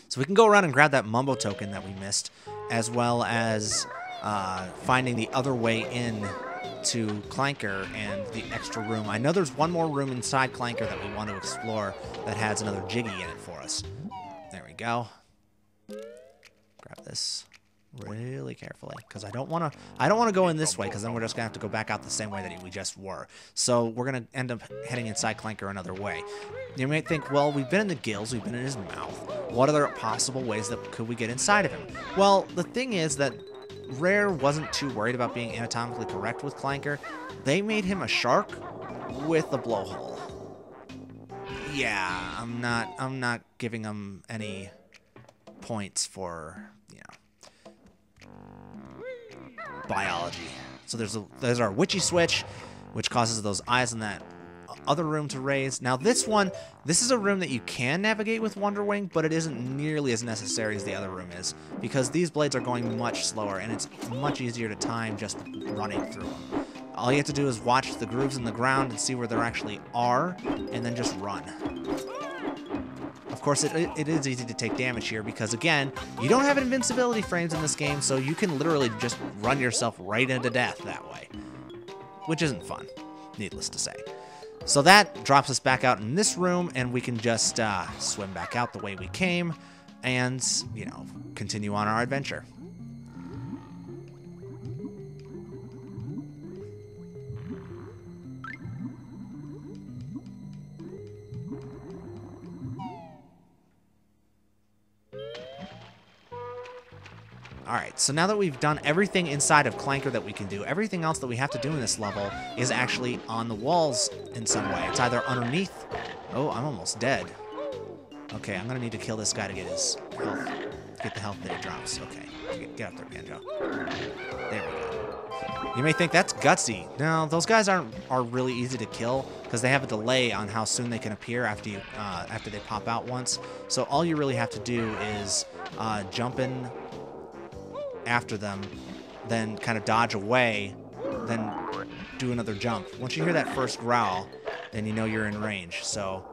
So we can go around and grab that Mumbo token that we missed, as well as finding the other way in to Clanker and the extra room. I know there's one more room inside Clanker that we want to explore that has another Jiggy in it for us. There we go. Grab this really carefully, because I don't want to go in this way, because then we're just gonna have to go back out the same way that we just were. So we're gonna end up heading inside Clanker another way. You might think, well, we've been in the gills, we've been in his mouth. What other possible ways that could we get inside of him? Well, the thing is that Rare wasn't too worried about being anatomically correct with Clanker. They made him a shark with a blowhole. Yeah, I'm not giving him any points for, you know, biology. So there's our witchy switch, which causes those eyes in that other room to raise. Now this is a room that you can navigate with Wonder Wing, but it isn't nearly as necessary as the other room is, because these blades are going much slower and it's much easier to time just running through them. All you have to do is watch the grooves in the ground and see where there actually are, and then just run. Of course, it is easy to take damage here because, again, you don't have invincibility frames in this game, so you can literally just run yourself right into death that way, which isn't fun, needless to say. So that drops us back out in this room, and we can just swim back out the way we came and, you know, continue on our adventure. Alright, so now that we've done everything inside of Clanker that we can do, everything else that we have to do in this level is actually on the walls in some way. It's either underneath... Oh, I'm almost dead. Okay, I'm gonna need to kill this guy to get his health. Get the health that he drops. Okay, get up there, Banjo. There we go. You may think that's gutsy. No, those guys are really easy to kill because they have a delay on how soon they can appear after they pop out once. So all you really have to do is jump in after them, then kind of dodge away, then do another jump. Once you hear that first growl, then you know you're in range. So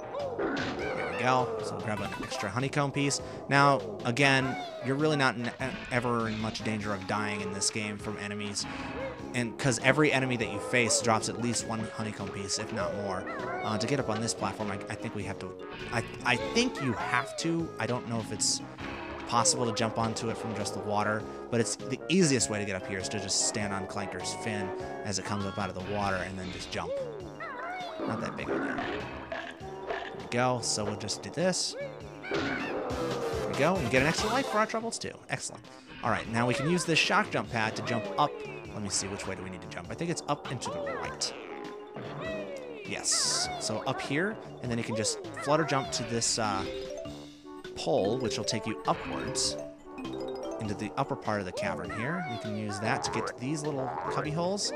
there we go. So grab an extra honeycomb piece. Now, again, you're really not ever in much danger of dying in this game from enemies, and because every enemy that you face drops at least one honeycomb piece, if not more. To get up on this platform, I think we have to. I think you have to. I don't know if it's possible to jump onto it from just the water, but it's the easiest way to get up here is to just stand on Clanker's fin as it comes up out of the water and then just jump. Not that big of a deal. There we go. So we'll just do this. There we go. And get an extra life for our troubles too. Excellent. All right, now we can use this shock jump pad to jump up. Let me see, which way do we need to jump? I think it's up and to the right. Yes. So up here, and then you can just flutter jump to this pole, which will take you upwards into the upper part of the cavern here. You can use that to get to these little cubby holes,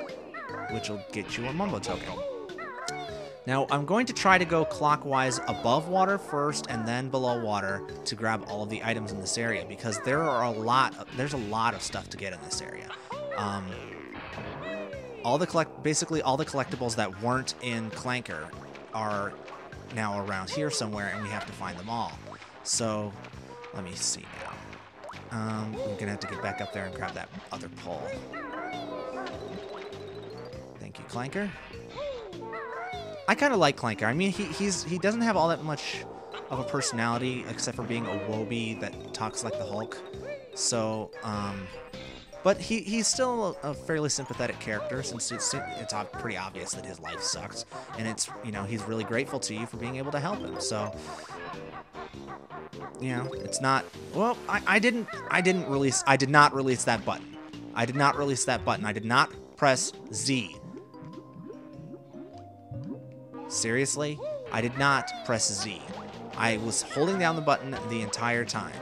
which will get you a Mumbo token. Now, I'm going to try to go clockwise above water first and then below water to grab all of the items in this area, because there's a lot of stuff to get in this area. Basically all the collectibles that weren't in Clanker are now around here somewhere, and we have to find them all. So, let me see now. I'm going to have to get back up there and grab that other pole. Thank you, Clanker. I kind of like Clanker. I mean, he doesn't have all that much of a personality, except for being a Wobie that talks like the Hulk. So, but he's still a fairly sympathetic character, since it's pretty obvious that his life sucks, and it's, you know, he's really grateful to you for being able to help him. So, you know, it's not, well, I did not release that button. I did not release that button. I did not press Z. Seriously? I did not press Z. I was holding down the button the entire time.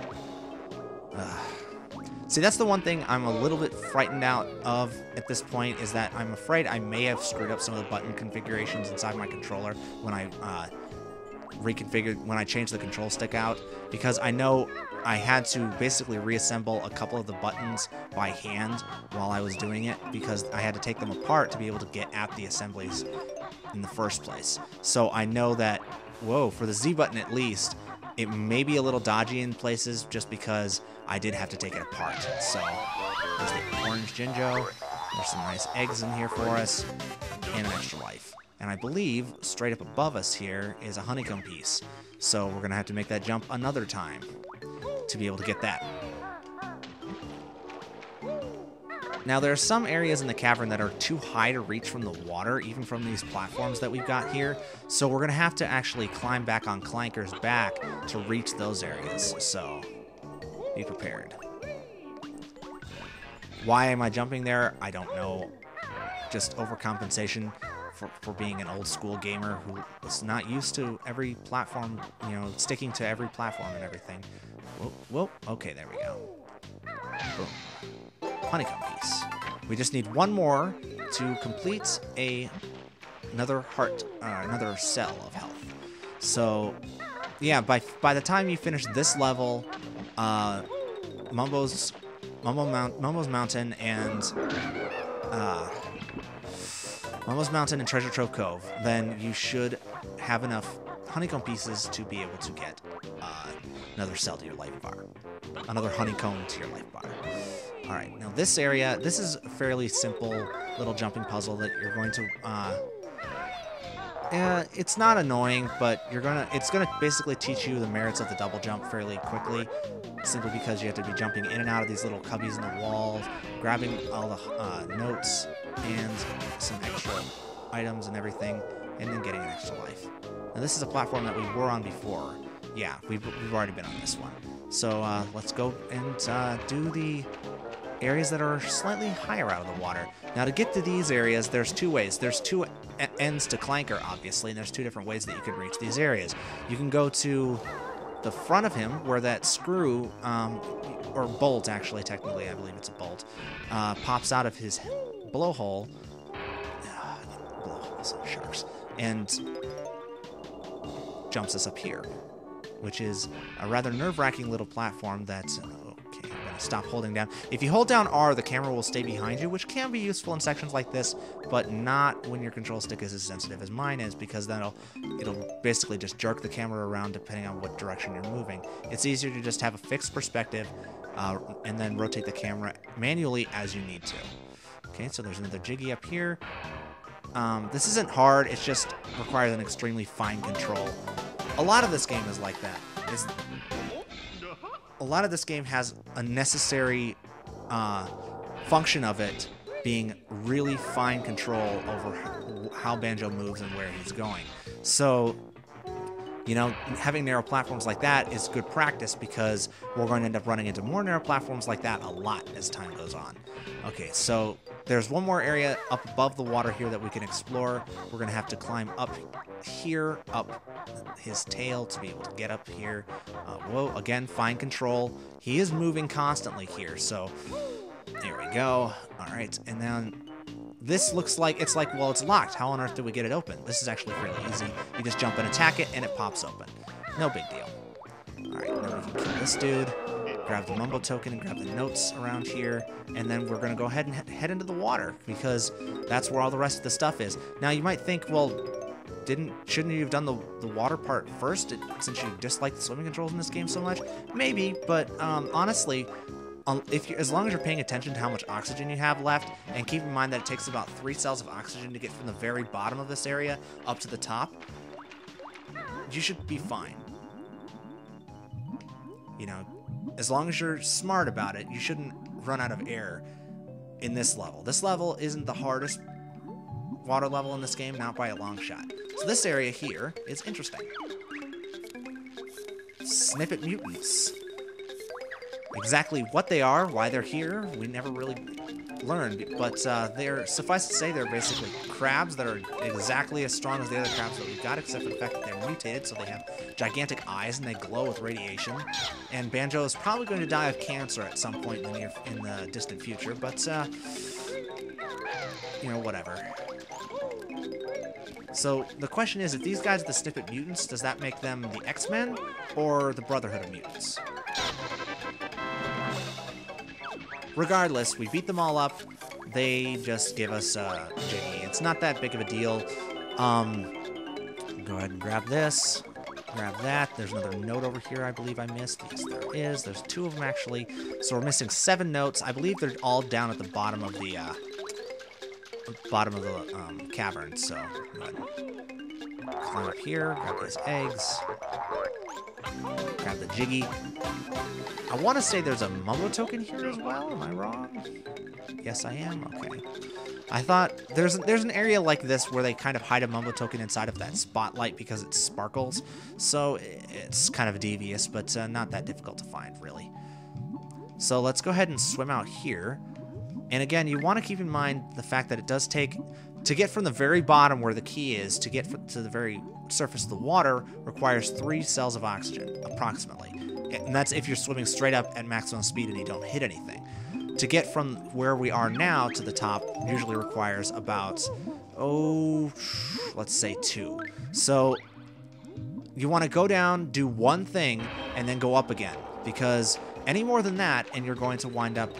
See, that's the one thing I'm a little bit frightened out of at this point, is that I'm afraid I may have screwed up some of the button configurations inside my controller when I changed the control stick out, because I know I had to basically reassemble a couple of the buttons by hand while I was doing it, because I had to take them apart to be able to get at the assemblies in the first place. So I know that, whoa, for the Z button at least, It may be a little dodgy in places just because I did have to take it apart. So there's the orange Jinjo. There's some nice eggs in here for us and an extra life. And I believe straight up above us here is a honeycomb piece. So we're going to have to make that jump another time to be able to get that. Now, there are some areas in the cavern that are too high to reach from the water, even from these platforms that we've got here. So we're going to have to actually climb back on Clanker's back to reach those areas. So be prepared. Why am I jumping there? I don't know. Just overcompensation for being an old school gamer who is not used to every platform, you know, sticking to every platform and everything. Whoa, okay, there we go. Boom. Honeycomb piece. We just need one more to complete another heart, another cell of health. So, yeah, by the time you finish this level, Mumbo's Mountain and Momo's Mountain and Treasure Trove Cove, then you should have enough honeycomb pieces to be able to get another cell to your life bar. Another honeycomb to your life bar. Alright, now this area, this is a fairly simple little jumping puzzle that you're going to, it's not annoying, but it's gonna basically teach you the merits of the double jump fairly quickly, simply because you have to be jumping in and out of these little cubbies in the walls, grabbing all the notes and some extra items and everything, and then getting an extra life. Now this is a platform that we were on before. Yeah, we've already been on this one. So let's go and do the areas that are slightly higher out of the water. Now to get to these areas, there's two ways. There's two ends to Clanker, obviously, and there's two different ways that you can reach these areas. You can go to the front of him where that screw, or bolt actually, technically, I believe it's a bolt, pops out of his blowhole. Blowholes and sharks. And jumps us up here, which is a rather nerve-wracking little platform that... Okay, I'm going to stop holding down. If you hold down R, the camera will stay behind you, which can be useful in sections like this, but not when your control stick is as sensitive as mine is, because then it'll basically just jerk the camera around depending on what direction you're moving. It's easier to just have a fixed perspective and then rotate the camera manually as you need to. Okay, so there's another Jiggy up here. This isn't hard, it just requires an extremely fine control. A lot of this game is like that. A lot of this game has a necessary function of it being really fine control over how Banjo moves and where he's going. So, you know, having narrow platforms like that is good practice because we're going to end up running into more narrow platforms like that a lot as time goes on. Okay, so there's one more area up above the water here that we can explore. We're going to have to climb up here, up his tail to be able to get up here. Whoa, again, fine control. He is moving constantly here, so there we go. All right, and then this looks like, well, it's locked. How on earth did we get it open? This is actually fairly easy. You just jump and attack it, and it pops open. No big deal. All right, then we can kill this dude, grab the Mumbo token, and grab the notes around here, and then we're going to go ahead and head into the water, because that's where all the rest of the stuff is. Now, you might think, well, shouldn't you have done the water part first, since you dislike the swimming controls in this game so much? Maybe, but honestly, as long as you're paying attention to how much oxygen you have left, and keep in mind that it takes about 3 cells of oxygen to get from the very bottom of this area up to the top, you should be fine. You know, as long as you're smart about it, you shouldn't run out of air in this level. This level isn't the hardest water level in this game, not by a long shot. So this area here is interesting. Snippet mutants. Exactly what they are, why they're here, we never really learned, but suffice to say, they're basically crabs that are exactly as strong as the other crabs that we've got, except for the fact that they're mutated, so they have gigantic eyes and they glow with radiation. And Banjo is probably going to die of cancer at some point in the distant future, but you know, whatever. So the question is, if these guys are the Snippet Mutants, does that make them the X-Men or the Brotherhood of Mutants? Regardless, we beat them all up. They just give us a Jiggy. It's not that big of a deal. Go ahead and grab this. Grab that. There's another note over here I believe I missed. Yes, there is. There's 2 of them, actually. So we're missing 7 notes. I believe they're all down at the bottom of the cavern. So go ahead. Climb up here. Grab these eggs. Grab the Jiggy. I want to say there's a Mumbo token here as well. Am I wrong? Yes, I am. Okay. I thought there's an area like this where they kind of hide a Mumbo token inside of that spotlight because it sparkles. So it's kind of devious, but not that difficult to find, really. So let's go ahead and swim out here. And again, you want to keep in mind the fact that it does take, to get from the very bottom where the key is, to get to the very surface of the water, requires 3 cells of oxygen, approximately. And that's if you're swimming straight up at maximum speed and you don't hit anything. To get from where we are now to the top usually requires about, let's say 2. So you want to go down, do one thing, and then go up again. Because any more than that, and you're going to wind up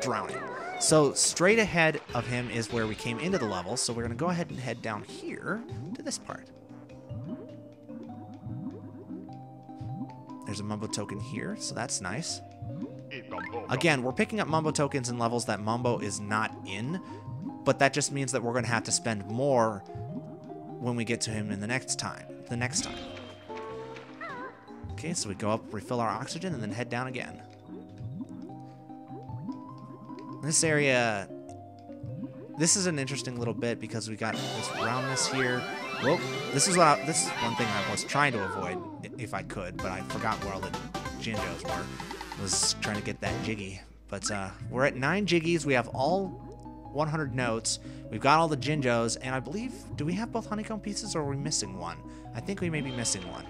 drowning. So straight ahead of him is where we came into the level. So we're going to go ahead and head down here to this part. There's a Mumbo token here, so that's nice. Again, we're picking up Mumbo tokens in levels that Mumbo is not in, but that just means that we're going to have to spend more when we get to him in the next time. Okay, so we go up, refill our oxygen, and then head down again. This area, this is an interesting little bit because we got this roundness here. Well, this is one thing I was trying to avoid if I could, but I forgot where all the Jinjos were. Was trying to get that Jiggy. But we're at 9 Jiggies. We have all 100 notes. We've got all the Jinjos, and I believe, do we have both honeycomb pieces or are we missing one? I think we may be missing one.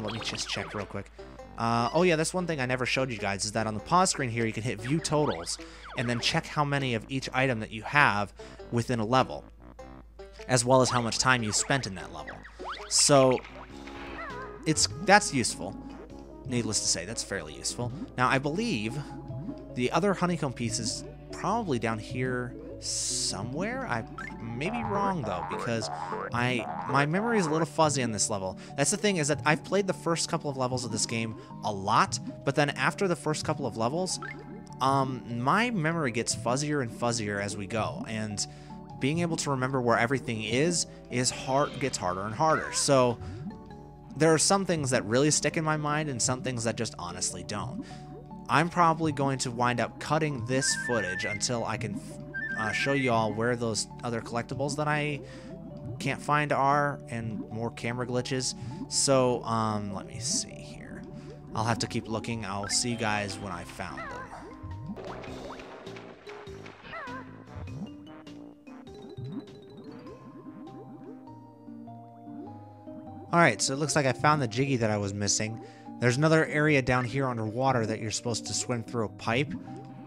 Let me just check real quick. Oh yeah, that's one thing I never showed you guys, is that on the pause screen here, you can hit view totals, and then check how many of each item that you have within a level, as well as how much time you spent in that level. So, that's useful. Needless to say, that's fairly useful. Now, I believe the other honeycomb piece is probably down here somewhere. I may be wrong, though, because my memory is a little fuzzy on this level. That's the thing, is that I've played the first couple of levels of this game a lot, but then after the first couple of levels, my memory gets fuzzier and fuzzier as we go, and being able to remember where everything is gets harder and harder. So there are some things that really stick in my mind and some things that just honestly don't. I'm probably going to wind up cutting this footage until I can show you all where those other collectibles that I can't find are, and more camera glitches. So, let me see here. I'll have to keep looking. I'll see you guys when I found them. Alright, so it looks like I found the Jiggy that I was missing. There's another area down here underwater that you're supposed to swim through a pipe,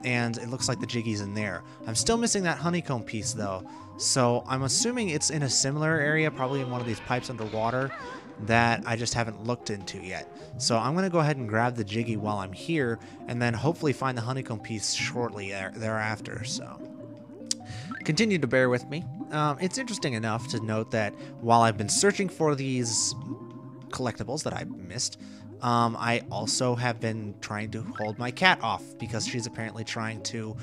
and it looks like the Jiggy's in there. I'm still missing that honeycomb piece, though, so I'm assuming it's in a similar area, probably in one of these pipes underwater, that I just haven't looked into yet. So I'm going to go ahead and grab the Jiggy while I'm here, and then hopefully find the honeycomb piece shortly thereafter, so continue to bear with me. It's interesting enough to note that while I've been searching for these collectibles that I missed, I also have been trying to hold my cat off because she's apparently trying to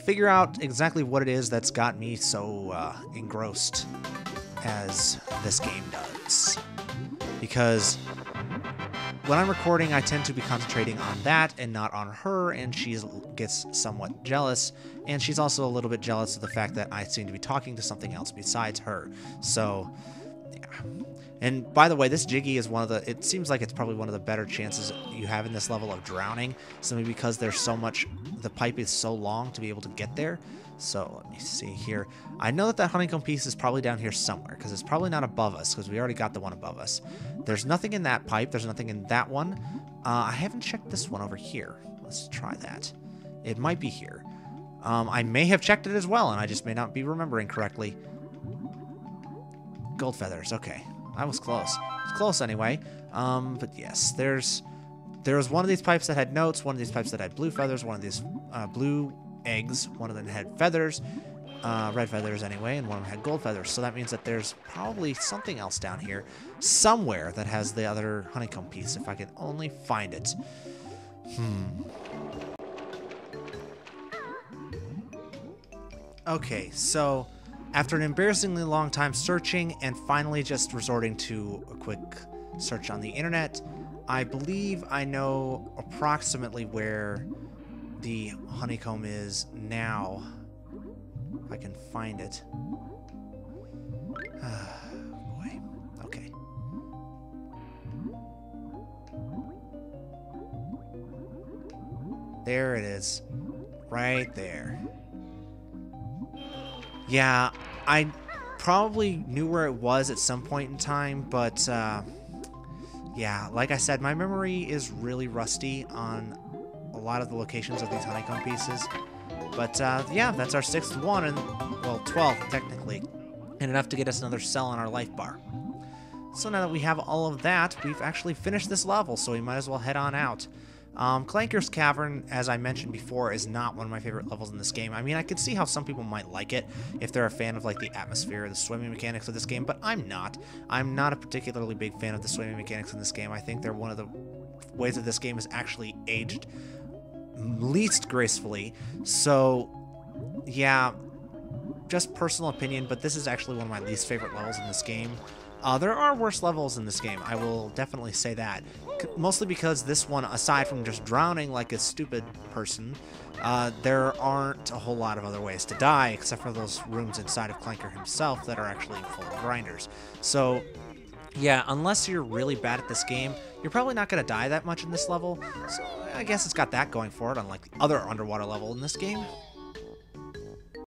figure out exactly what it is that's got me so engrossed as this game does. Because when I'm recording, I tend to be concentrating on that and not on her, and she gets somewhat jealous, and she's also a little bit jealous of the fact that I seem to be talking to something else besides her. So, yeah. And by the way, this Jiggy is it seems like it's probably one of the better chances you have in this level of drowning, simply because there's so much, the pipe is so long to be able to get there. So let me see here. I know that honeycomb piece is probably down here somewhere, because it's probably not above us, because we already got the one above us. There's nothing in that pipe. There's nothing in that one. I haven't checked this one over here. Let's try that. It might be here. I may have checked it as well, and I just may not be remembering correctly. Gold feathers. Okay. I was close. It was close anyway. But yes, there was one of these pipes that had notes, one of these pipes that had blue feathers, one of these blue eggs, one of them had feathers, red feathers anyway, and one of them had gold feathers. So that means that there's probably something else down here somewhere that has the other honeycomb piece, if I can only find it. Okay, so after an embarrassingly long time searching and finally just resorting to a quick search on the internet, I believe I know approximately where the honeycomb is now. If I can find it. Boy. Okay. There it is. Right there. Yeah, I probably knew where it was at some point in time, but yeah, like I said, my memory is really rusty on a lot of the locations of these honeycomb pieces. But yeah, that's our 6th one, and well, 12th technically, and enough to get us another cell on our life bar. So now that we have all of that, we've actually finished this level, so we might as well head on out. Clanker's Cavern, as I mentioned before, is not one of my favorite levels in this game. I mean, I could see how some people might like it if they're a fan of like the atmosphere or the swimming mechanics of this game, but I'm not. I'm not a particularly big fan of the swimming mechanics in this game. I think they're one of the ways that this game is actually aged least gracefully. So, yeah, just personal opinion, but this is actually one of my least favorite levels in this game. There are worse levels in this game, I will definitely say that. Mostly because this one, aside from just drowning like a stupid person, there aren't a whole lot of other ways to die, except for those rooms inside of Clanker himself that are actually full of grinders. So, yeah, unless you're really bad at this game, you're probably not going to die that much in this level. So I guess it's got that going for it, unlike the other underwater level in this game.